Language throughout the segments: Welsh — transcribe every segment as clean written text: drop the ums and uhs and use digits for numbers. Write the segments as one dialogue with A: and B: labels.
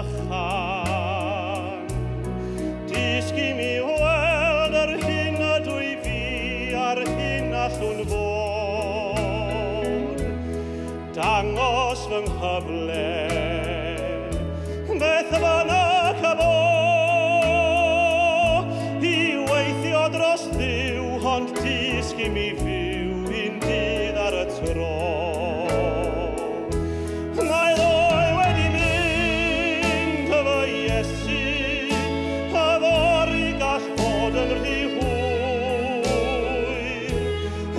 A: bychan. Dysgu mi weld yr hyn a dwi fi a'r hyn allwn fod. Dangos fy nghyfle, beth bynnag y bo. I weithio dros Dduw, ond dysgu mi fyw un dydd ar y tro. Mae ddoi wedi mynd efo Iesu, a fory gall fod yn rhy hwyr.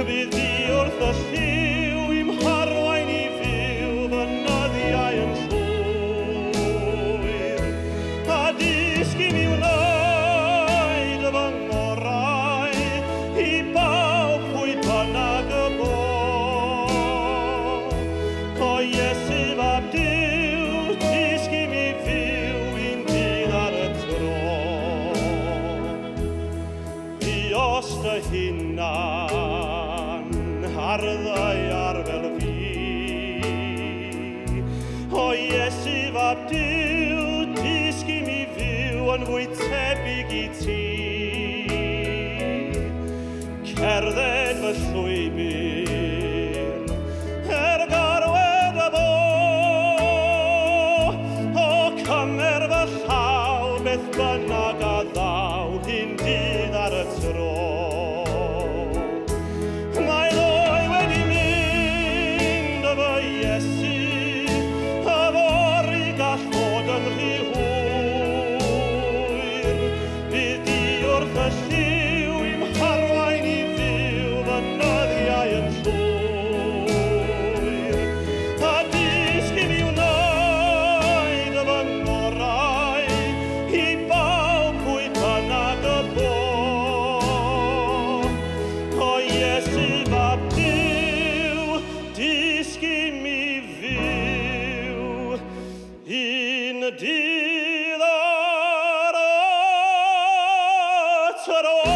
A: Bydd di wrth y lliw i'm harwain i fyw fy nyddiau yn llwyr. A dysgu mi wneud fy ngorau i bawb pwy bynnag y bo. O Iesu fab Duw, dysgu mi fyw un dydd ar y tro. Dios dy hunan, harddau fel fi. O Iesu fab Duw, dysgu mi fyw yn fwy tebyg i ti. Cerdded fy llwybr, garwedd y bo. O cymer fy llaw, beth bynnag a ddaw, un dydd ar y tro. Mae ddoi wedi mynd efo Iesu, a fory gall fod yn rhy hwyr. Bydd di wrth y lliw i'm harwain i fyw fy nyddiau yn llwyr. A dysgu mi wneud fy ngorau i bawb pwy bynnag y bo. O Iesu fab Duw, dysgu mi fyw un dydd ar y tro.